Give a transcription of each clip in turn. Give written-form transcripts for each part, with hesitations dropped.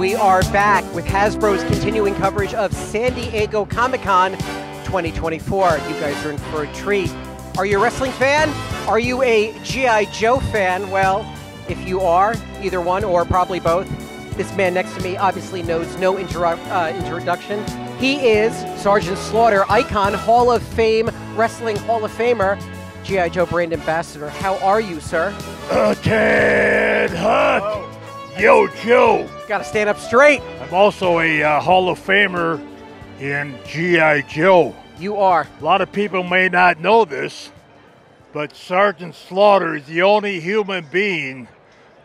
We are back with Hasbro's continuing coverage of San Diego Comic-Con 2024. You guys are in for a treat. Are you a wrestling fan? Are you a G.I. Joe fan? Well, if you are, either one or probably both, this man next to me obviously knows no introduction. He is Sergeant Slaughter, Icon, Hall of Fame, Wrestling Hall of Famer, G.I. Joe brand ambassador. How are you, sir? Ted Hutt. Oh. Yo, Joe. Got to stand up straight. I'm also a Hall of Famer in G.I. Joe. You are. A lot of people may not know this, but Sergeant Slaughter is the only human being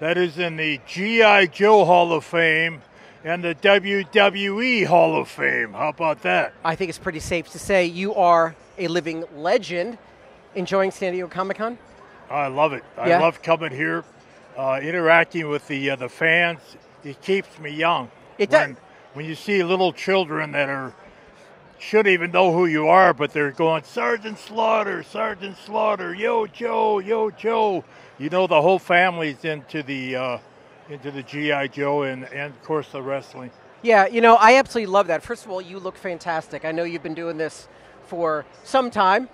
that is in the G.I. Joe Hall of Fame and the WWE Hall of Fame. How about that? I think it's pretty safe to say you are a living legend. Enjoying San Diego Comic-Con? I love it. I love coming here, interacting with the fans. It keeps me young. It does. When you see little children that shouldn't even know who you are, but they're going, Sergeant Slaughter, yo Joe, yo Joe. You know the whole family's into the G.I. Joe and of course the wrestling. Yeah, you know, I absolutely love that. First of all, you look fantastic. I know you've been doing this for some time.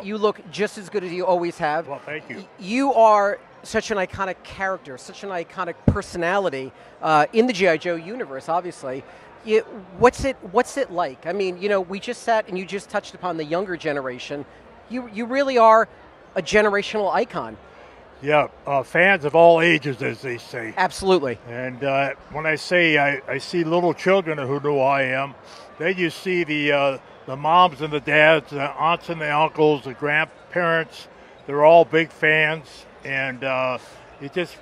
You look just as good as you always have. Well, thank you. You are such an iconic character, such an iconic personality in the G.I. Joe universe, obviously. What's it like? I mean, you know, we just sat and you just touched upon the younger generation. You really are a generational icon. Yeah, fans of all ages, as they say. Absolutely. And when I say I see little children who know who I am, then you see the moms and the dads, the aunts and the uncles, the grandparents. They're all big fans, and it just,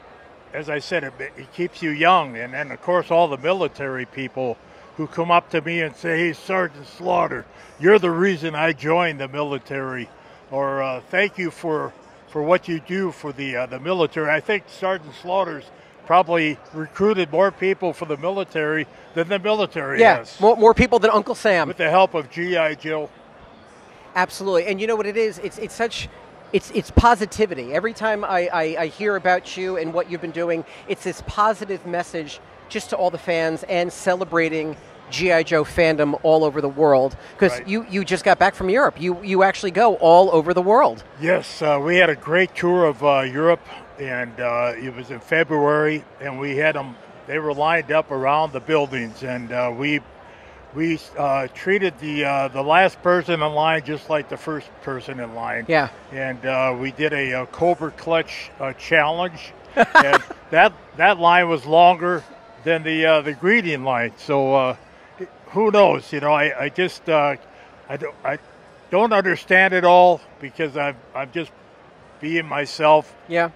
as I said, it keeps you young. And then, of course, all the military people who come up to me and say, hey, Sergeant Slaughter, you're the reason I joined the military, or thank you for what you do for the military. I think Sergeant Slaughter's probably recruited more people for the military than the military has. Yeah, more people than Uncle Sam. With the help of G.I. Joe. Absolutely. And you know what it is? It's positivity. Every time I hear about you and what you've been doing, it's this positive message just to all the fans and celebrating G.I. Joe fandom all over the world. Because you just got back from Europe. You actually go all over the world. Yes, we had a great tour of Europe, and it was in February, and we had them. They were lined up around the buildings, and we treated the last person in line just like the first person in line. Yeah. And we did a Cobra Clutch challenge, and that line was longer than the greeting line. So who knows? You know, I just I don't understand it all because I'm just being myself,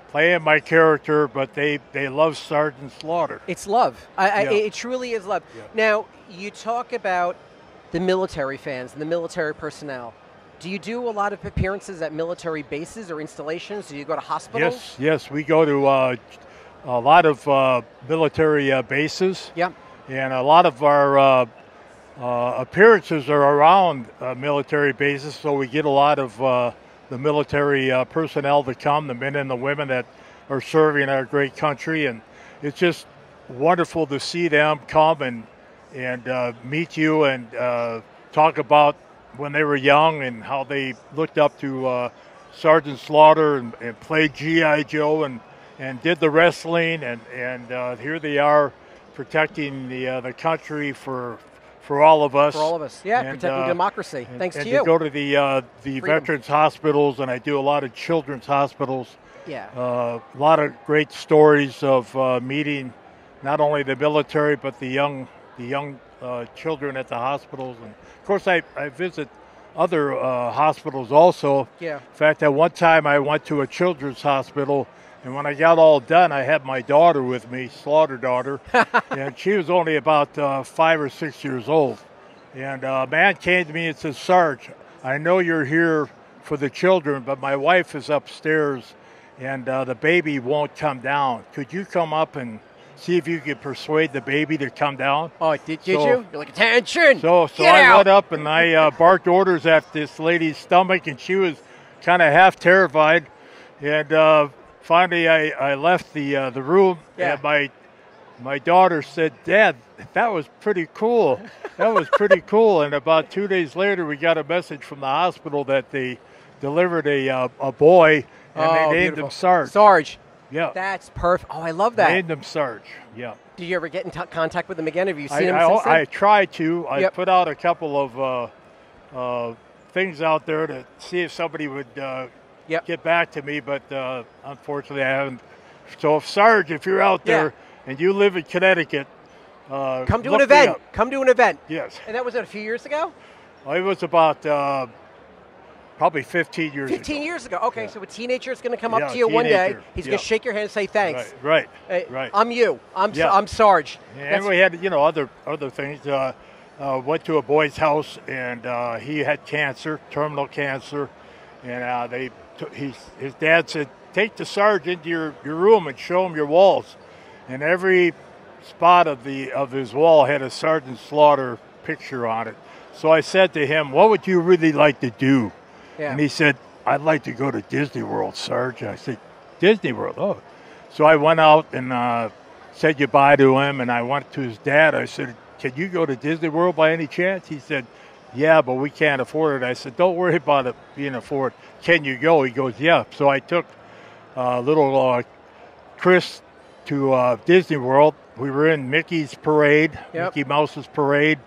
playing my character, but they love Sergeant Slaughter. It's love. It truly is love. Yeah. Now, you talk about the military fans and the military personnel. Do you do a lot of appearances at military bases or installations? Do you go to hospitals? Yes, we go to a lot of military bases. Yeah. And a lot of our appearances are around military bases, so we get a lot of the military personnel to come, the men and the women that are serving our great country, and it's just wonderful to see them come and meet you and talk about when they were young and how they looked up to Sergeant Slaughter and played G.I. Joe and did the wrestling, and here they are protecting the country for all of us. For all of us, yeah, and, protecting democracy, thanks to you. And to go to the veterans hospitals, and I do a lot of children's hospitals. Yeah. A lot of great stories of meeting not only the military but the young children at the hospitals. And of course, I visit other hospitals also. Yeah. In fact, at one time I went to a children's hospital, and when I got all done, I had my daughter with me, Slaughter daughter, and she was only about 5 or 6 years old. And a man came to me and said, Sarge, I know you're here for the children, but my wife is upstairs, and the baby won't come down. Could you come up and see if you could persuade the baby to come down? Oh, did you? You're like, attention! So I went up and I barked orders at this lady's stomach, and she was kind of half terrified. And finally, I left the room, and my daughter said, Dad, that was pretty cool. That was pretty cool. And about 2 days later, we got a message from the hospital that they delivered a boy, and they named him Sarge. Sarge. Yeah. That's perfect. Oh, I love that. Named him Sarge. Yeah. Did you ever get in contact with him again? Have you seen him since then? I tried to. I put out a couple of things out there to see if somebody would get back to me, but unfortunately I haven't. So if Sarge, if you're out there and you live in Connecticut, come to an event. Come to an event. Yes. And that was a few years ago? Well, it was about probably 15 years ago. 15 years ago. Okay, so a teenager is going to come up to you one day. He's going to shake your hand and say thanks. Right. I'm you. I'm Sarge. And we had, other things. Went to a boy's house, and he had cancer, terminal cancer, and his dad said, take the Sarge into your room and show him your walls. And every spot of his wall had a Sergeant Slaughter picture on it. So I said to him, what would you really like to do? Yeah. And he said, I'd like to go to Disney World, Sarge. I said, Disney World? Oh. So I went out and said goodbye to him, and I went to his dad. I said, can you go to Disney World by any chance? He said, yeah, but we can't afford it. I said, don't worry about it being afforded. Can you go? He goes, yeah. So I took little Chris to Disney World. We were in Mickey's parade, Mickey Mouse's parade,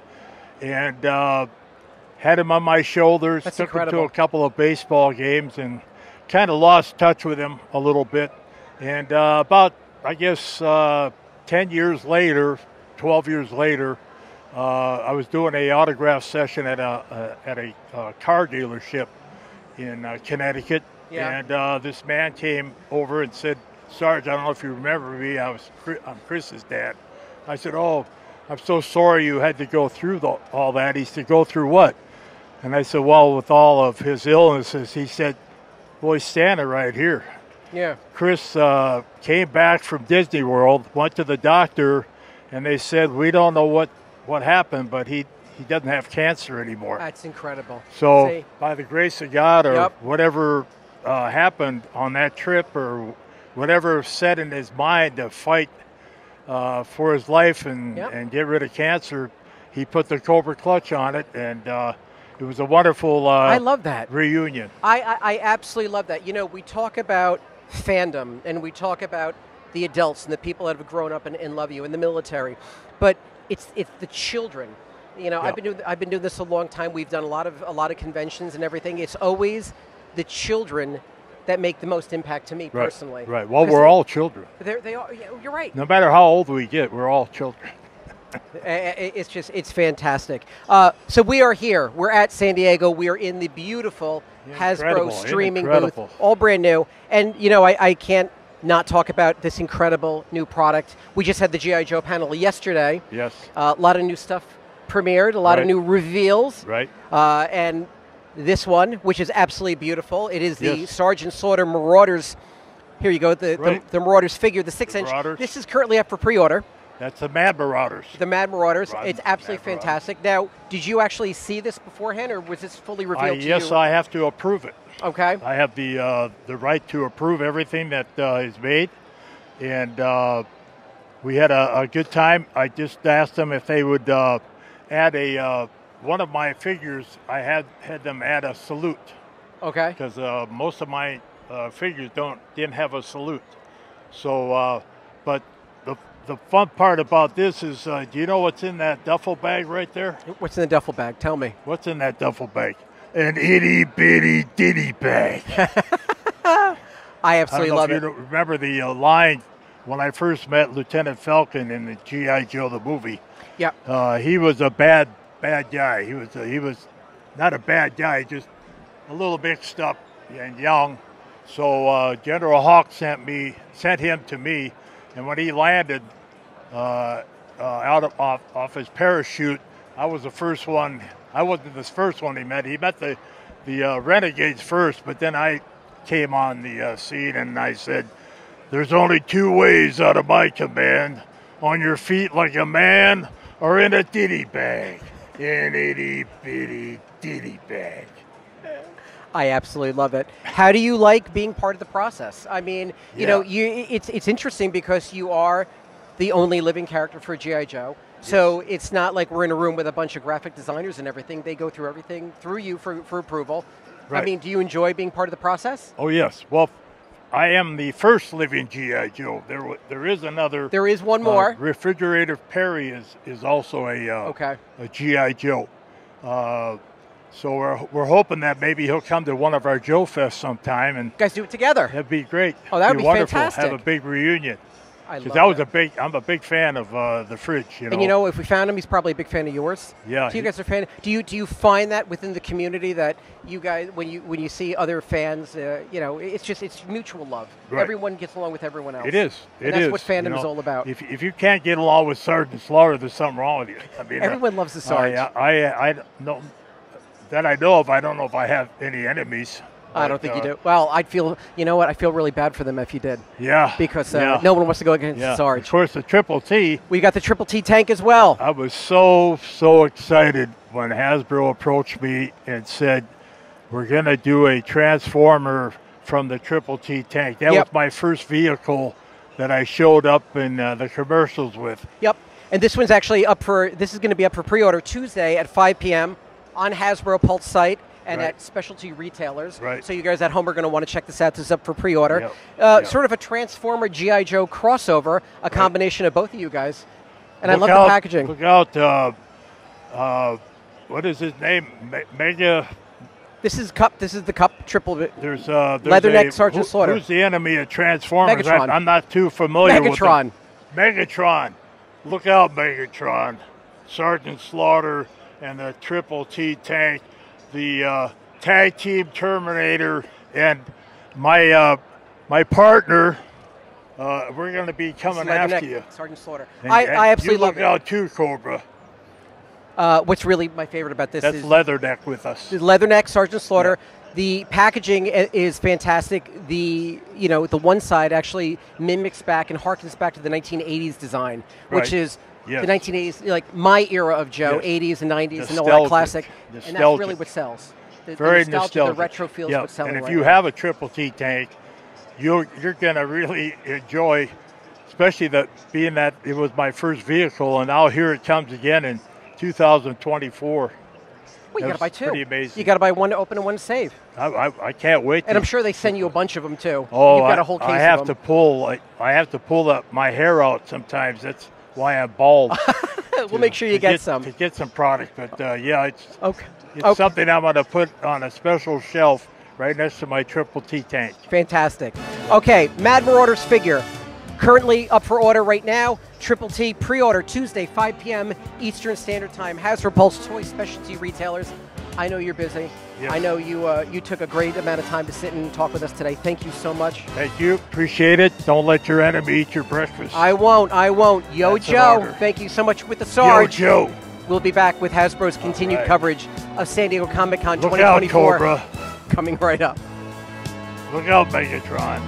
and had him on my shoulders. That's took incredible. him to a couple of baseball games and kind of lost touch with him a little bit. And about, I guess, 10 years later, 12 years later, I was doing an autograph session at a car dealership in Connecticut. Yeah. And this man came over and said, Sarge, I don't know if you remember me. I'm Chris's dad. I said, oh, I'm so sorry you had to go through all that. He said, go through what? And I said, well, with all of his illnesses. He said, well, he's standing right here. Yeah. Chris came back from Disney World, went to the doctor, and they said, we don't know what happened, but he doesn't have cancer anymore. That's incredible. So by the grace of God or whatever happened on that trip or whatever set in his mind to fight for his life and get rid of cancer, he put the Cobra clutch on it, and it was a wonderful I love that. reunion. I absolutely love that. We talk about fandom, and we talk about the adults and the people that have grown up and love you in the military, but it's the children. I've been doing this a long time. We've done a lot of conventions and everything. It's always the children that make the most impact to me personally. Right. Well, we're all children. They are. Yeah, you're right. No matter how old we get, we're all children. It's fantastic. So we are here. We're at San Diego. We are in the beautiful Hasbro streaming booth, all brand new. And I can't not talk about this incredible new product. We just had the G.I. Joe panel yesterday. Yes. A lot of new stuff premiered, a lot of new reveals. Right. And this one, which is absolutely beautiful, it is the Sarge Slaughter Marauders. Here you go, the Marauders figure, the 6-inch. Marauders. This is currently up for pre-order. That's the Mad Marauders. The Mad Marauders. It's absolutely fantastic. Now, did you actually see this beforehand, or was this fully revealed to you? Yes, I have to approve it. Okay. I have the right to approve everything that is made, and we had a good time. I just asked them if they would add one of my figures. I had them add a salute. Okay. Because most of my figures didn't have a salute. So, but the fun part about this is, do you know what's in that duffel bag right there? What's in the duffel bag? Tell me. What's in that duffel bag? An itty bitty ditty bag. I absolutely love it. You remember the line when I first met Lieutenant Falcon in the G.I. Joe the movie? Yeah. He was a bad guy. He was not a bad guy, just a little mixed up and young. So General Hawk sent him to me, and when he landed off his parachute, I was the first one. I wasn't the first one he met. He met the Renegades first, but then I came on the scene and I said, "There's only two ways out of my command: on your feet like a man, or in a ditty bag, an itty bitty ditty bag." I absolutely love it. How do you like being part of the process? I mean, you know, it's interesting because you are the only living character for G.I. Joe. So it's not like we're in a room with a bunch of graphic designers and everything. They go through everything through you for approval. Right. I mean, do you enjoy being part of the process? Oh, yes. Well, I am the first living G.I. Joe. There is another. There is one more. Refrigerator Perry is also a G.I. Joe. So we're hoping that maybe he'll come to one of our Joe Fests sometime, and you guys do it together. That'd be great. Oh, that would be wonderful. fantastic. Have a big reunion. Because I'm a big fan of the Fridge. And if we found him, he's probably a big fan of yours. Yeah. So you guys are fan. Do you find that within the community that you guys, when you see other fans, it's mutual love. Right. Everyone gets along with everyone else. It is. That's what fandom is all about. If you can't get along with Sarge and Slaughter, there's something wrong with you. I mean, everyone loves the Sarge. I know that I know of. I don't know if I have any enemies. I don't think you do. Well, I feel really bad for them if you did. Yeah. Because no one wants to go against Sarge. Of course, the Triple T. We got the Triple T tank as well. I was so excited when Hasbro approached me and said, we're going to do a Transformer from the Triple T tank. That was my first vehicle that I showed up in the commercials with. Yep. And this one's actually this is going to be up for pre-order Tuesday at 5 p.m. on Hasbro Pulse site. And at specialty retailers. Right. So you guys at home are going to want to check this out. This is up for pre-order. Sort of a Transformer G.I. Joe crossover, a combination of both of you guys. And I love the packaging. Look out, what is his name? Mega. This is Cup. This is the Cup triple. There's Leatherneck Sergeant Slaughter. Who's the enemy of Transformers? Megatron. I'm not too familiar with Megatron. Megatron. Look out, Megatron. Sergeant Slaughter and the Triple T tank. The tag team Terminator and my partner, we're going to be coming after you. Sergeant Slaughter. And I absolutely love it. Look out too, Cobra. What's really my favorite about this is Leatherneck with us. Leatherneck Sergeant Slaughter. Yeah. The packaging is fantastic. The one side actually mimics back and harkens back to the 1980s design, which is the 1980s, like my era of Joe, 80s and 90s and all that classic. And that's really what sells. Very the nostalgic. The retro feels what's selling. And if you have a Triple T tank, you're going to really enjoy, especially being that it was my first vehicle, and now here it comes again in 2024. Well, you got to buy two. Pretty amazing. You got to buy one to open and one to save. I can't wait. And I'm sure they send you a bunch of them too. Oh, you've got a whole case I have of them. I have to pull my hair out sometimes. That's why I'm bald. We'll make sure you get some. To get some product, but it's okay. Something I'm going to put on a special shelf right next to my Triple T tank. Fantastic. Okay, Mad Marauders figure. Currently up for order right now. Triple T pre-order Tuesday, 5 p.m. Eastern Standard Time. Hasbro Pulse Toy Specialty Retailers. I know you're busy. Yes. I know you took a great amount of time to sit and talk with us today. Thank you so much. Thank you. Appreciate it. Don't let your enemy eat your breakfast. I won't. Yo, That's Joe. Thank you so much with the Sarge. Yo, Joe. We'll be back with Hasbro's continued coverage of San Diego Comic-Con 2024. Look out, Cobra. Coming right up. Look out, Megatron.